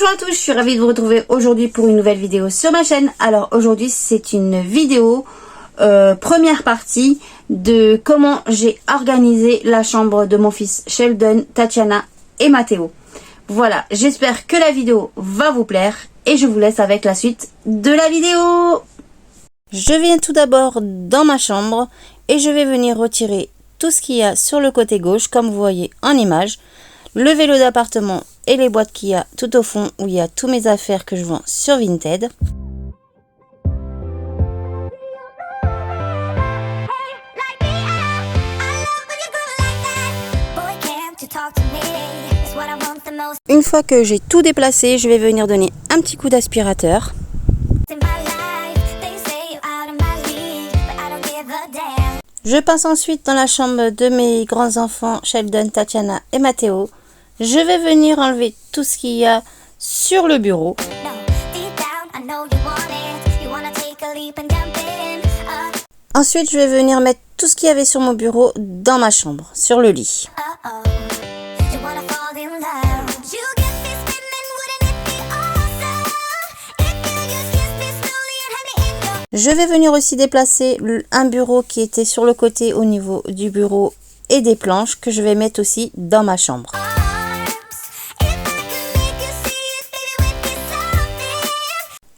Bonjour à tous, je suis ravie de vous retrouver aujourd'hui pour une nouvelle vidéo sur ma chaîne. Alors aujourd'hui c'est une vidéo première partie de comment j'ai organisé la chambre de mon fils Sheldon, Tatiana et Matteo. Voilà, j'espère que la vidéo va vous plaire et je vous laisse avec la suite de la vidéo. Je viens tout d'abord dans ma chambre et je vais venir retirer tout ce qu'il y a sur le côté gauche comme vous voyez en image. Le vélo d'appartement et les boîtes qu'il y a tout au fond où il y a tous mes affaires que je vends sur Vinted. Une fois que j'ai tout déplacé, je vais venir donner un petit coup d'aspirateur. Je passe ensuite dans la chambre de mes grands-enfants Sheldon, Tatiana et Matteo. Je vais venir enlever tout ce qu'il y a sur le bureau. Ensuite, je vais venir mettre tout ce qu'il y avait sur mon bureau dans ma chambre, sur le lit. Je vais venir aussi déplacer un bureau qui était sur le côté au niveau du bureau et des planches que je vais mettre aussi dans ma chambre.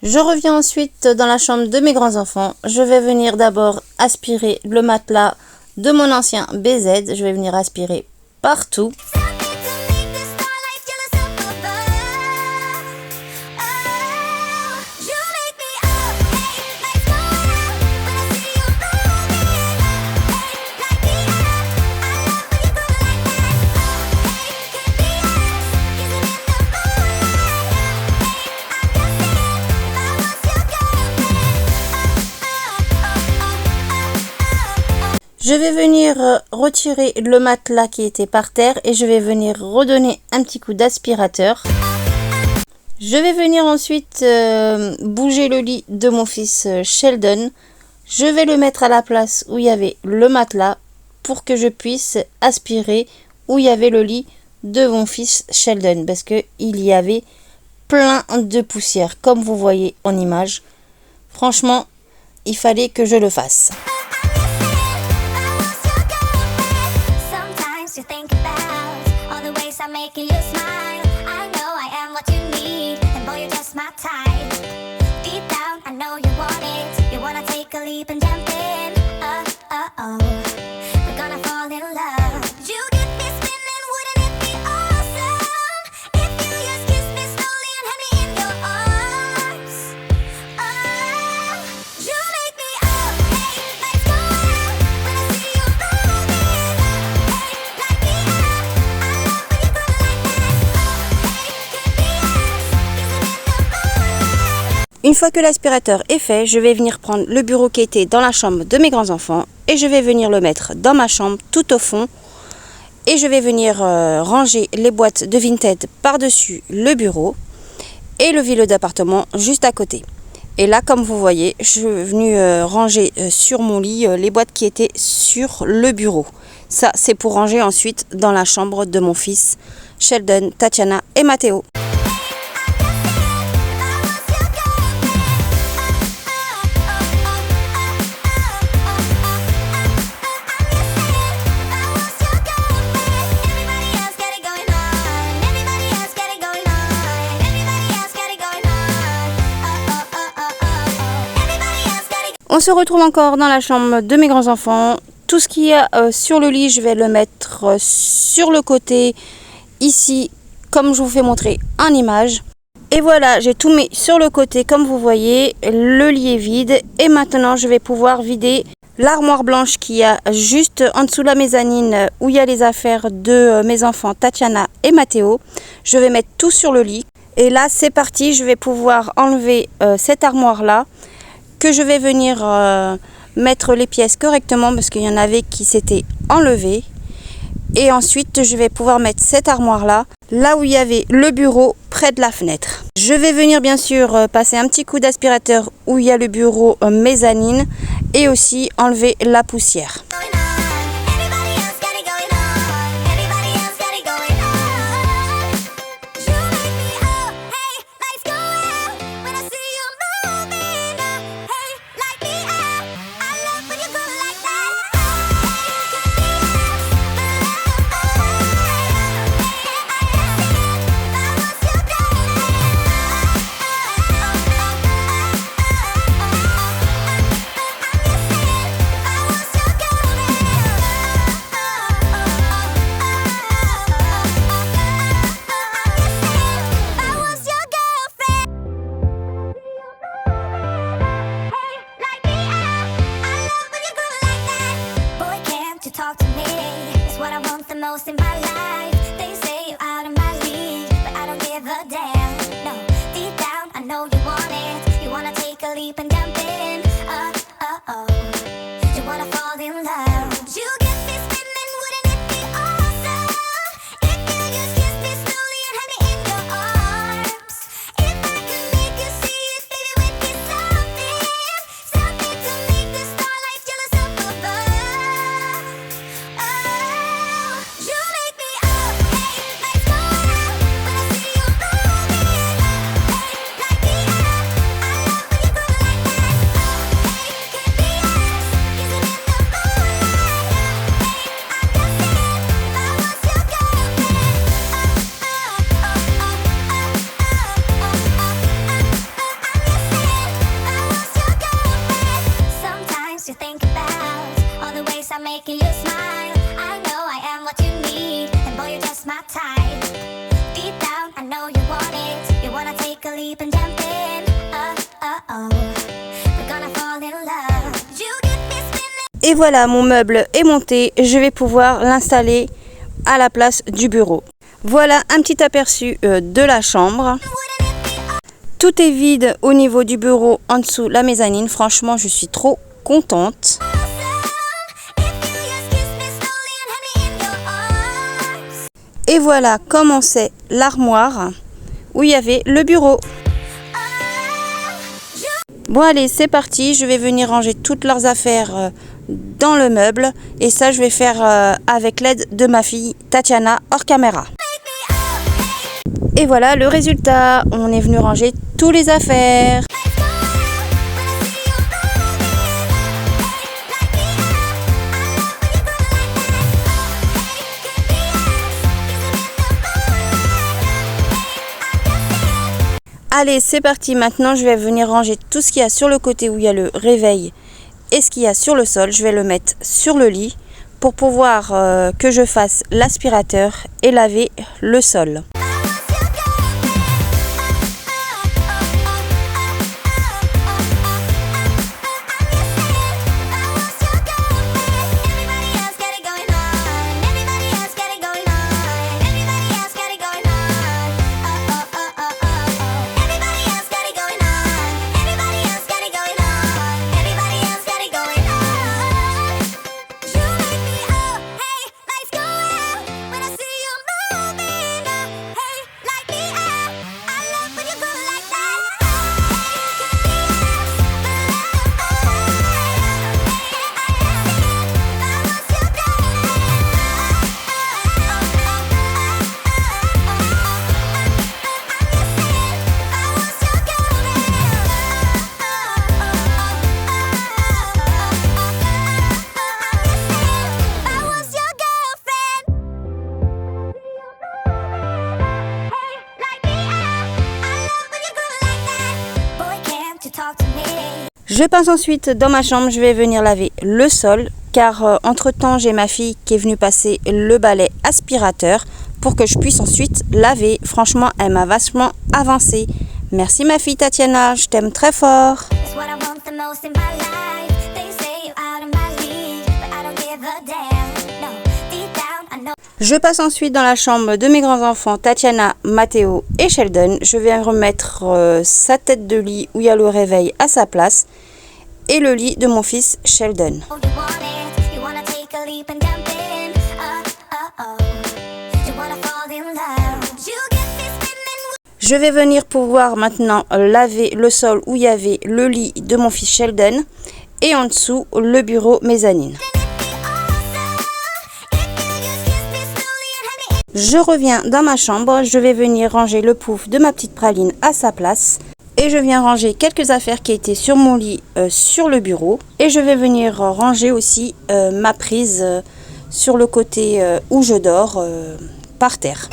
Je reviens ensuite dans la chambre de mes grands-enfants. Je vais venir d'abord aspirer le matelas de mon ancien BZ. Je vais venir aspirer partout. Je vais venir retirer le matelas qui était par terre et je vais venir redonner un petit coup d'aspirateur. Je vais venir ensuite bouger le lit de mon fils Sheldon. Je vais le mettre à la place où il y avait le matelas pour que je puisse aspirer où il y avait le lit de mon fils Sheldon parce qu'il y avait plein de poussière comme vous voyez en image. Franchement, il fallait que je le fasse. Une fois que l'aspirateur est fait, je vais venir prendre le bureau qui était dans la chambre de mes grands-enfants et je vais venir le mettre dans ma chambre tout au fond et je vais venir ranger les boîtes de Vinted par-dessus le bureau et le vélo d'appartement juste à côté. Et là, comme vous voyez, je suis venue ranger sur mon lit les boîtes qui étaient sur le bureau. Ça, c'est pour ranger ensuite dans la chambre de mon fils Sheldon, Tatiana et Matteo. On se retrouve encore dans la chambre de mes grands-enfants. Tout ce qu'il y a sur le lit, je vais le mettre sur le côté, ici, comme je vous fais montrer en image. Et voilà, j'ai tout mis sur le côté, comme vous voyez. Le lit est vide. Et maintenant, je vais pouvoir vider l'armoire blanche qu'il y a juste en dessous de la mezzanine, où il y a les affaires de mes enfants Tatiana et Matteo. Je vais mettre tout sur le lit. Et là, c'est parti, je vais pouvoir enlever cette armoire-là, que je vais venir mettre les pièces correctement parce qu'il y en avait qui s'étaient enlevées. Et ensuite, je vais pouvoir mettre cette armoire-là, là où il y avait le bureau, près de la fenêtre. Je vais venir bien sûr passer un petit coup d'aspirateur où il y a le bureau mezzanine et aussi enlever la poussière. most in my life. They say you're out of my league, but I don't give a damn. No, deep down I know you want it. You wanna take a leap and jump in. Oh, you wanna fall in love. You get me spinning, wouldn't it be awesome if you just kiss me slowly and had me in your arms? If I could make you see it, baby, with me something to make the starlight jealous up above. Oh, you make me up, hey, let's go out. When I see you moving, hey, like the air. I love when you go like that. Oh, hey, could be us, kissing in the moonlight. Hey, I'm just saying, if I was your girlfriend. Sometimes you think about all the ways I'm making you smile. I know I am what you need, and boy, you're just my type. Deep down, I know you want it. You wanna take a leap and jump in. We're gonna fall in love. You get me spinning. Et voilà, mon meuble est monté. Je vais pouvoir l'installer à la place du bureau. Voilà un petit aperçu de la chambre. Tout est vide au niveau du bureau, en dessous la mezzanine. Franchement, je suis trop contente. Et voilà commençait l'armoire où il y avait le bureau. Bon allez, c'est parti. Je vais venir ranger toutes leurs affaires dans le meuble. Et ça, je vais faire avec l'aide de ma fille Tatiana hors caméra. Et voilà le résultat. On est venu ranger toutes les affaires. Allez, c'est parti. Maintenant, je vais venir ranger tout ce qu'il y a sur le côté où il y a le réveil et ce qu'il y a sur le sol. Je vais le mettre sur le lit pour pouvoir que je fasse l'aspirateur et laver le sol. Je passe ensuite dans ma chambre, je vais venir laver le sol car entre temps j'ai ma fille qui est venue passer le balai aspirateur pour que je puisse ensuite laver. Franchement, elle m'a vachement avancé. Merci ma fille Tatiana, je t'aime très fort. Je passe ensuite dans la chambre de mes grands-enfants, Tatiana, Matteo et Sheldon. Je vais remettre sa tête de lit où il y a le réveil à sa place et le lit de mon fils Sheldon. Je vais venir pouvoir maintenant laver le sol où il y avait le lit de mon fils Sheldon et en dessous le bureau mezzanine. Je reviens dans ma chambre, je vais venir ranger le pouf de ma petite praline à sa place. Et je viens ranger quelques affaires qui étaient sur mon lit sur le bureau. Et je vais venir ranger aussi ma prise sur le côté où je dors par terre.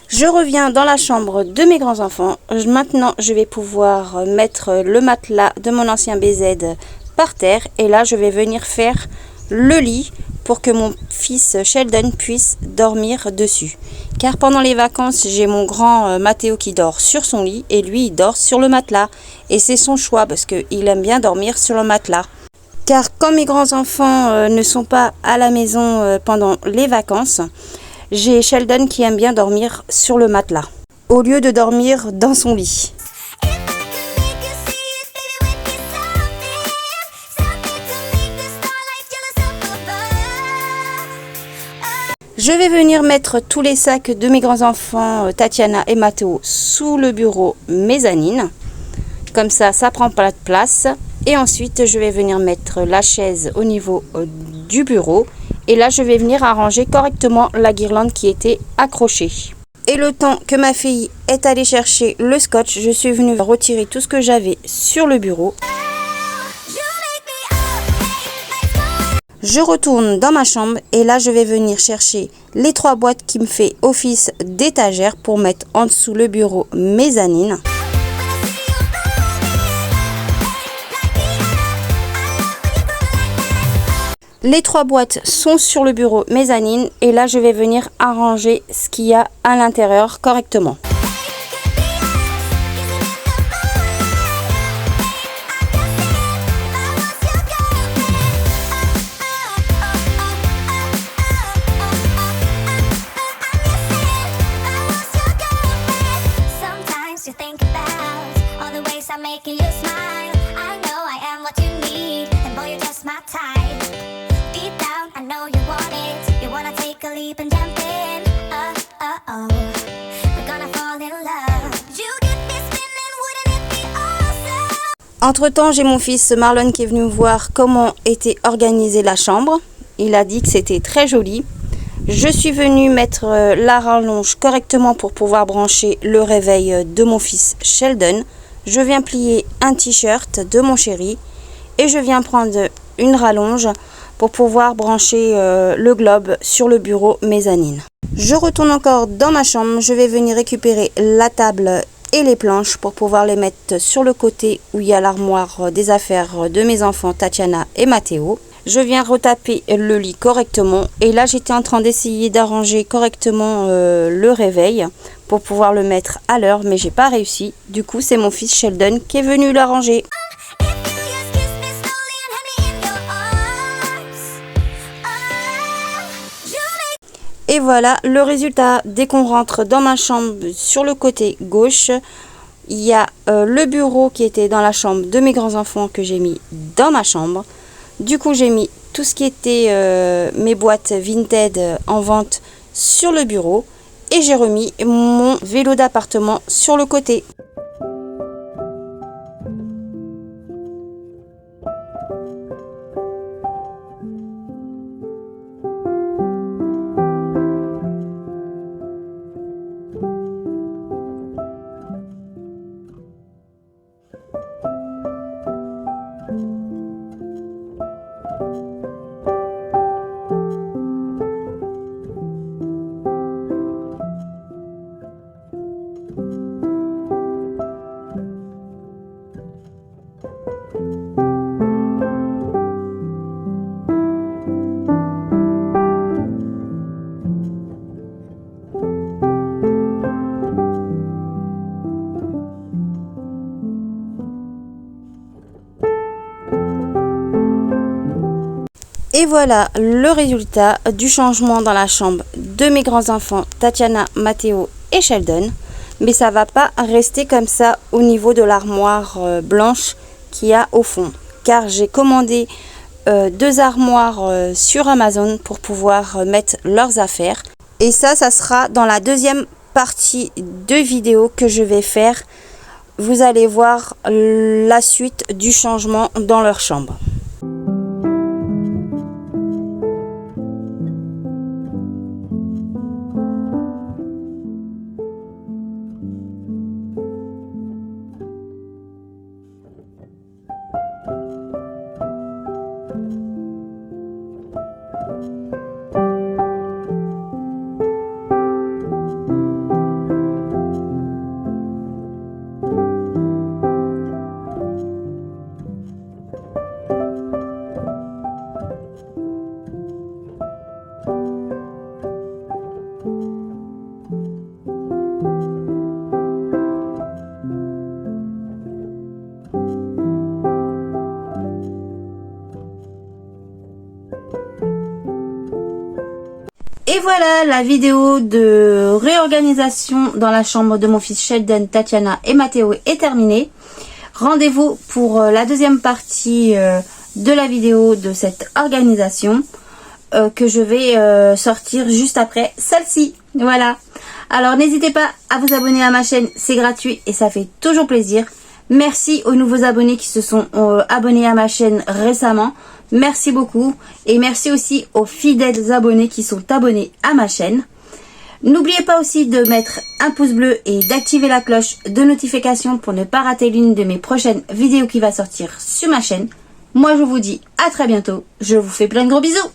Je reviens dans la chambre de mes grands-enfants. Maintenant, je vais pouvoir mettre le matelas de mon ancien BZ par terre. Et là, je vais venir faire le lit pour que mon fils Sheldon puisse dormir dessus. Car pendant les vacances, j'ai mon grand Matteo qui dort sur son lit et lui, il dort sur le matelas. Et c'est son choix parce qu'il aime bien dormir sur le matelas. Car quand mes grands-enfants ne sont pas à la maison pendant les vacances, j'ai Sheldon qui aime bien dormir sur le matelas, au lieu de dormir dans son lit. Je vais venir mettre tous les sacs de mes grands-enfants, Tatiana et Matteo, sous le bureau mezzanine. Comme ça prend pas de place. Et ensuite, je vais venir mettre la chaise au niveau du bureau. Et là, je vais venir arranger correctement la guirlande qui était accrochée. Et le temps que ma fille est allée chercher le scotch, je suis venue retirer tout ce que j'avais sur le bureau. Je retourne dans ma chambre et là je vais venir chercher les 3 boîtes qui me fait office d'étagère pour mettre en dessous le bureau mezzanine. Les 3 boîtes sont sur le bureau mezzanine et là je vais venir arranger ce qu'il y a à l'intérieur correctement. Entre-temps, j'ai mon fils Marlon qui est venu me voir comment était organisée la chambre. Il a dit que c'était très joli. Je suis venue mettre la rallonge correctement pour pouvoir brancher le réveil de mon fils Sheldon. Je viens plier un t-shirt de mon chéri et je viens prendre une rallonge pour pouvoir brancher le globe sur le bureau mezzanine. Je retourne encore dans ma chambre. Je vais venir récupérer la table et les planches pour pouvoir les mettre sur le côté où il y a l'armoire des affaires de mes enfants Tatiana et Matteo. Je viens retaper le lit correctement et là j'étais en train d'essayer d'arranger correctement le réveil pour pouvoir le mettre à l'heure mais j'ai pas réussi. Du coup c'est mon fils Sheldon qui est venu l'arranger. Et voilà le résultat. Dès qu'on rentre dans ma chambre, sur le côté gauche, il y a le bureau qui était dans la chambre de mes grands-enfants que j'ai mis dans ma chambre. Du coup, j'ai mis tout ce qui était mes boîtes Vinted en vente sur le bureau et j'ai remis mon vélo d'appartement sur le côté. Et voilà le résultat du changement dans la chambre de mes grands-enfants Tatiana, Matteo et Sheldon. Mais ça va pas rester comme ça au niveau de l'armoire blanche qu'il y a au fond. Car j'ai commandé 2 armoires sur Amazon pour pouvoir mettre leurs affaires. Et ça sera dans la deuxième partie de vidéo que je vais faire. Vous allez voir la suite du changement dans leur chambre. Et voilà, la vidéo de réorganisation dans la chambre de mon fils Sheldon, Tatiana et Mathéo est terminée. Rendez-vous pour la deuxième partie de la vidéo de cette organisation que je vais sortir juste après celle-ci. Voilà. Alors n'hésitez pas à vous abonner à ma chaîne, c'est gratuit et ça fait toujours plaisir. Merci aux nouveaux abonnés qui se sont abonnés à ma chaîne récemment. Merci beaucoup. Et merci aussi aux fidèles abonnés qui sont abonnés à ma chaîne. N'oubliez pas aussi de mettre un pouce bleu et d'activer la cloche de notification pour ne pas rater l'une de mes prochaines vidéos qui va sortir sur ma chaîne. Moi je vous dis à très bientôt. Je vous fais plein de gros bisous.